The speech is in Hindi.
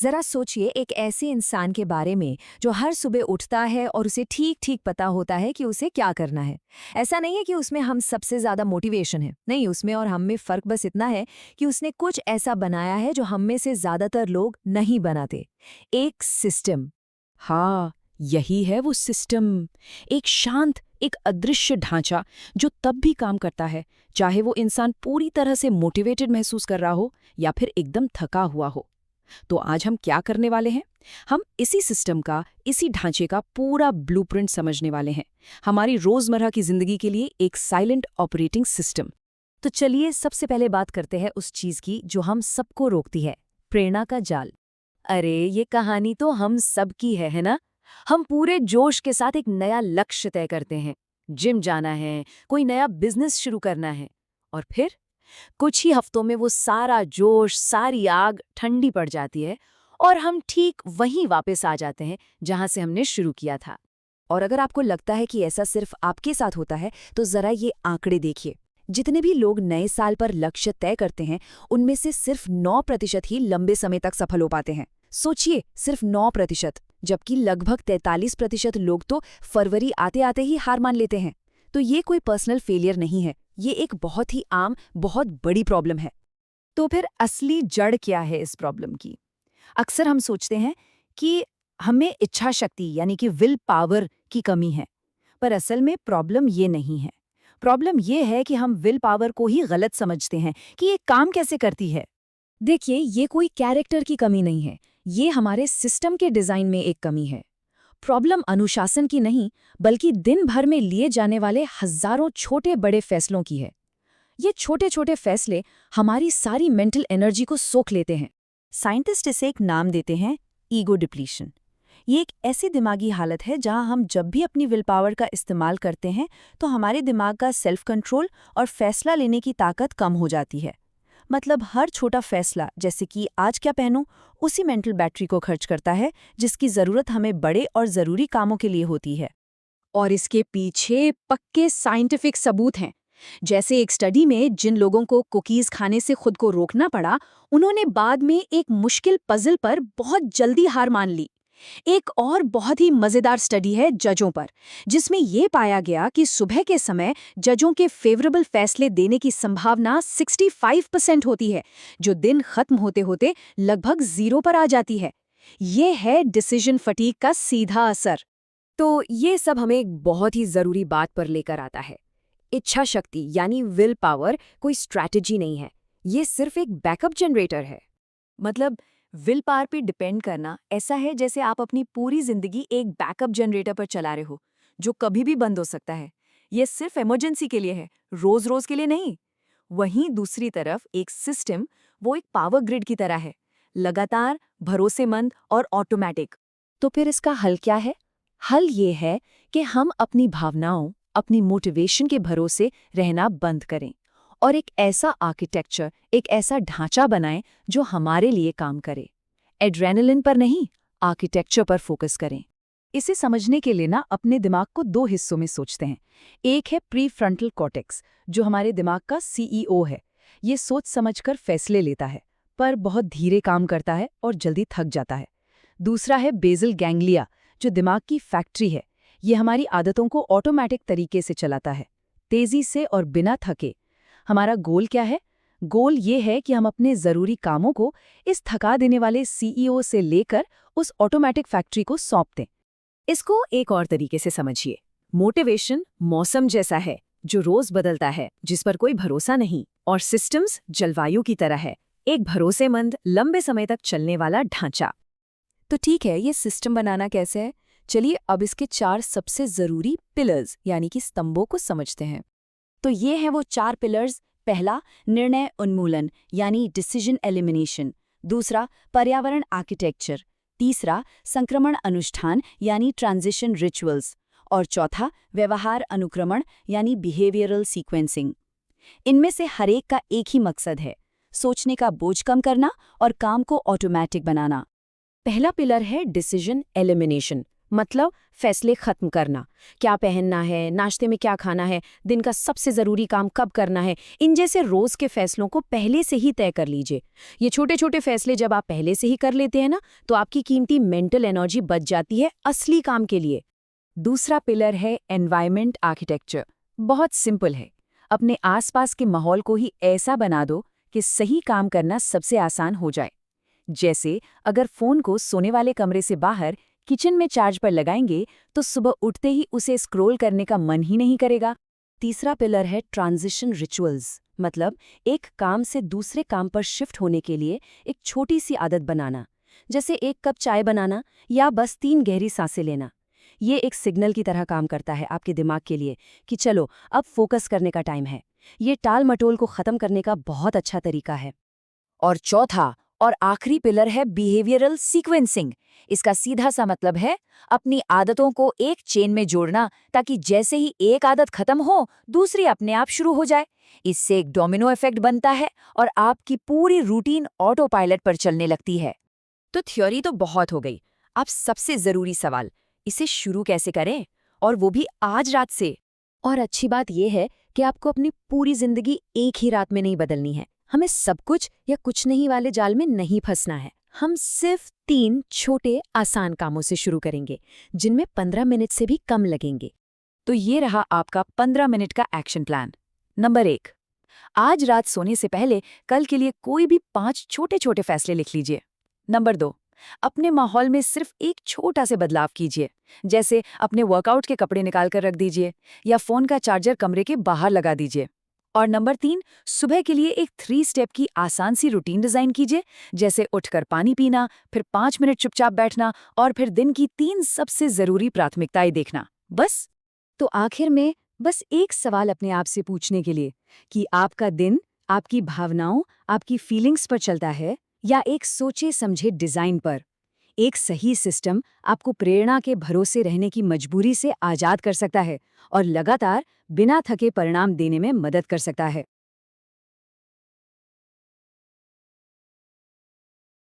जरा सोचिए एक ऐसे इंसान के बारे में जो हर सुबह उठता है और उसे ठीक ठीक पता होता है कि उसे क्या करना है। ऐसा नहीं है कि उसमें हम सबसे ज्यादा मोटिवेशन है, नहीं, उसमें और हम में फर्क बस इतना है कि उसने कुछ ऐसा बनाया है जो हम में से ज्यादातर लोग नहीं बनाते। एक सिस्टम। हाँ, यही है वो सिस्टम। एक शांत, एक अदृश्य ढांचा जो तब भी काम करता है, चाहे वो इंसान पूरी तरह से मोटिवेटेड महसूस कर रहा हो या फिर एकदम थका हुआ हो। तो आज हम क्या करने वाले हैं? हम इसी सिस्टम का, इसी ढांचे का पूरा ब्लूप्रिंट समझने वाले हैं। हमारी रोजमर्रा की जिंदगी के लिए एक साइलेंट ऑपरेटिंग सिस्टम। तो चलिए सबसे पहले बात करते हैं उस चीज की जो हम सबको रोकती है, प्रेरणा का जाल। अरे ये कहानी तो हम सबकी है ना? हम पूरे जोश के साथ एक नया लक्ष्य तय करते हैं, जिम जाना है, कोई नया बिजनेस शुरू करना है, और फिर कुछ ही हफ्तों में वो सारा जोश, सारी आग ठंडी पड़ जाती है और हम ठीक वहीं वापस आ जाते हैं जहां से हमने शुरू किया था। और अगर आपको लगता है कि ऐसा सिर्फ आपके साथ होता है, तो जरा ये आंकड़े देखिए। जितने भी लोग नए साल पर लक्ष्य तय करते हैं, उनमें से सिर्फ 9% ही लंबे समय तक सफल हो पाते हैं। सोचिए, सिर्फ 9%, जबकि लगभग 43% लोग तो फरवरी आते आते ही हार मान लेते हैं। तो ये कोई पर्सनल फेलियर नहीं है, ये एक बहुत ही आम, बहुत बड़ी प्रॉब्लम है। तो फिर असली जड़ क्या है इस प्रॉब्लम की? अक्सर हम सोचते हैं कि हमें इच्छा शक्ति यानी कि विल पावर की कमी है, पर असल में प्रॉब्लम ये नहीं है। प्रॉब्लम ये है कि हम विल पावर को ही गलत समझते हैं कि ये काम कैसे करती है। देखिए, ये कोई कैरेक्टर की कमी नहीं है, ये हमारे सिस्टम के डिजाइन में एक कमी है। प्रॉब्लम अनुशासन की नहीं, बल्कि दिन भर में लिए जाने वाले हजारों छोटे बड़े फैसलों की है। ये छोटे छोटे फैसले हमारी सारी मेंटल एनर्जी को सोख लेते हैं। साइंटिस्ट इसे एक नाम देते हैं, ईगो डिप्लीशन। ये एक ऐसी दिमागी हालत है जहां हम जब भी अपनी विल पावर का इस्तेमाल करते हैं तो हमारे दिमाग का सेल्फ कंट्रोल और फैसला लेने की ताकत कम हो जाती है। मतलब हर छोटा फैसला, जैसे कि आज क्या पहनूं, उसी मेंटल बैटरी को खर्च करता है जिसकी जरूरत हमें बड़े और जरूरी कामों के लिए होती है। और इसके पीछे पक्के साइंटिफिक सबूत हैं। जैसे एक स्टडी में जिन लोगों को कुकीज खाने से खुद को रोकना पड़ा, उन्होंने बाद में एक मुश्किल पजल पर बहुत जल्दी हार मान ली। एक और बहुत ही मजेदार स्टडी है जजों पर, जिसमें यह पाया गया कि सुबह के समय जजों के फेवरेबल फैसले देने की संभावना 65% होती है, जो दिन खत्म होते होते लगभग 0 पर आ जाती है। ये है डिसीजन फटीग का सीधा असर। तो ये सब हमें एक बहुत ही जरूरी बात पर लेकर आता है। इच्छा शक्ति यानी विल पावर कोई स्ट्रैटेजी नहीं है, ये सिर्फ एक बैकअप जनरेटर है। मतलब विल पावर पे डिपेंड करना ऐसा है जैसे आप अपनी पूरी जिंदगी एक बैकअप जनरेटर पर चला रहे हो, जो कभी भी बंद हो सकता है। ये सिर्फ इमरजेंसी के लिए है, रोज रोज के लिए नहीं। वहीं दूसरी तरफ एक सिस्टम, वो एक पावर ग्रिड की तरह है, लगातार, भरोसेमंद और ऑटोमेटिक। तो फिर इसका हल क्या है? हल ये है कि हम अपनी भावनाओं, अपनी मोटिवेशन के भरोसे रहना बंद करें और एक ऐसा आर्किटेक्चर, एक ऐसा ढांचा बनाएं जो हमारे लिए काम करे। एड्रेनलिन पर नहीं, आर्किटेक्चर पर फोकस करें। इसे समझने के लिए ना अपने दिमाग को 2 हिस्सों में सोचते हैं। एक है प्रीफ्रंटल कॉर्टेक्स, जो हमारे दिमाग का सीईओ है। ये सोच समझकर फैसले लेता है, पर बहुत धीरे काम करता है और जल्दी थक जाता है। दूसरा है बेसल गैंग्लिया, जो दिमाग की फैक्ट्री है। ये हमारी आदतों को ऑटोमेटिक तरीके से चलाता है, तेजी से और बिना थके। हमारा गोल क्या है? गोल ये है कि हम अपने ज़रूरी कामों को इस थका देने वाले सीईओ से लेकर उस ऑटोमेटिक फैक्ट्री को सौंप दें। इसको एक और तरीके से समझिए। मोटिवेशन मौसम जैसा है, जो रोज बदलता है, जिस पर कोई भरोसा नहीं। और सिस्टम्स जलवायु की तरह है, एक भरोसेमंद, लंबे समय तक चलने वाला ढांचा। तो ठीक है, ये सिस्टम बनाना कैसे है? चलिए अब इसके 4 सबसे ज़रूरी पिलर्स यानी कि स्तंभों को समझते हैं। तो ये हैं वो 4 पिलर्स। पहला, निर्णय उन्मूलन यानी डिसीजन एलिमिनेशन। दूसरा, पर्यावरण आर्किटेक्चर। तीसरा, संक्रमण अनुष्ठान यानी ट्रांजिशन रिचुअल्स। और चौथा, व्यवहार अनुक्रमण यानी बिहेवियरल सीक्वेंसिंग। इनमें से हर एक का एक ही मकसद है, सोचने का बोझ कम करना और काम को ऑटोमेटिक बनाना। पहला पिलर है डिसीजन एलिमिनेशन, मतलब फैसले खत्म करना। क्या पहनना है, नाश्ते में क्या खाना है, दिन का सबसे ज़रूरी काम कब करना है, इन जैसे रोज़ के फैसलों को पहले से ही तय कर लीजिए। ये छोटे छोटे फैसले जब आप पहले से ही कर लेते हैं ना, तो आपकी कीमती मेंटल एनर्जी बच जाती है असली काम के लिए। दूसरा पिलर है एनवायरमेंट आर्किटेक्चर। बहुत सिंपल है। अपने आसपास के माहौल को ही ऐसा बना दो कि सही काम करना सबसे आसान हो जाए। जैसे अगर फोन को सोने वाले कमरे से बाहर किचन में चार्ज पर लगाएंगे तो सुबह उठते ही उसे स्क्रॉल करने का मन ही नहीं करेगा। तीसरा पिलर है ट्रांजिशन रिचुअल्स, मतलब एक काम से दूसरे काम पर शिफ्ट होने के लिए एक छोटी सी आदत बनाना, जैसे 1 कप चाय बनाना या बस 3 गहरी सांसें लेना। ये एक सिग्नल की तरह काम करता है आपके दिमाग के लिए कि चलो अब फोकस करने का टाइम है। ये टाल मटोल को खत्म करने का बहुत अच्छा तरीका है। और चौथा और आखिरी पिलर है बिहेवियरल सीक्वेंसिंग। इसका सीधा सा मतलब है अपनी आदतों को एक चेन में जोड़ना, ताकि जैसे ही एक आदत खत्म हो दूसरी अपने आप शुरू हो जाए। इससे एक डोमिनो इफेक्ट बनता है और आपकी पूरी रूटीन ऑटो पायलट पर चलने लगती है। तो थ्योरी तो बहुत हो गई। अब सबसे ज़रूरी सवाल, इसे शुरू कैसे करें, और वो भी आज रात से। और अच्छी बात यह है कि आपको अपनी पूरी जिंदगी एक ही रात में नहीं बदलनी है। हमें सब कुछ या कुछ नहीं वाले जाल में नहीं फंसना है। हम सिर्फ 3 छोटे आसान कामों से शुरू करेंगे, जिनमें 15 मिनट से भी कम लगेंगे। तो ये रहा आपका 15 मिनट का एक्शन प्लान। नंबर 1, आज रात सोने से पहले कल के लिए कोई भी 5 छोटे छोटे फैसले लिख लीजिए। नंबर 2, अपने माहौल में सिर्फ एक छोटा से बदलाव कीजिए, जैसे अपने वर्कआउट के कपड़े निकाल कर रख दीजिए या फोन का चार्जर कमरे के बाहर लगा दीजिए। और नंबर 3, सुबह के लिए एक 3 स्टेप की आसान सी रूटीन डिजाइन कीजिए, जैसे उठकर पानी पीना, फिर 5 मिनट चुपचाप बैठना और फिर दिन की 3 सबसे जरूरी प्राथमिकताएं देखना। बस। तो आखिर में बस एक सवाल अपने आप से पूछने के लिए कि आपका दिन आपकी भावनाओं, आपकी फीलिंग्स पर चलता है या एक सोचे समझे डिजाइन पर। एक सही सिस्टम आपको प्रेरणा के भरोसे रहने की मजबूरी से आजाद कर सकता है और लगातार बिना थके परिणाम देने में मदद कर सकता है।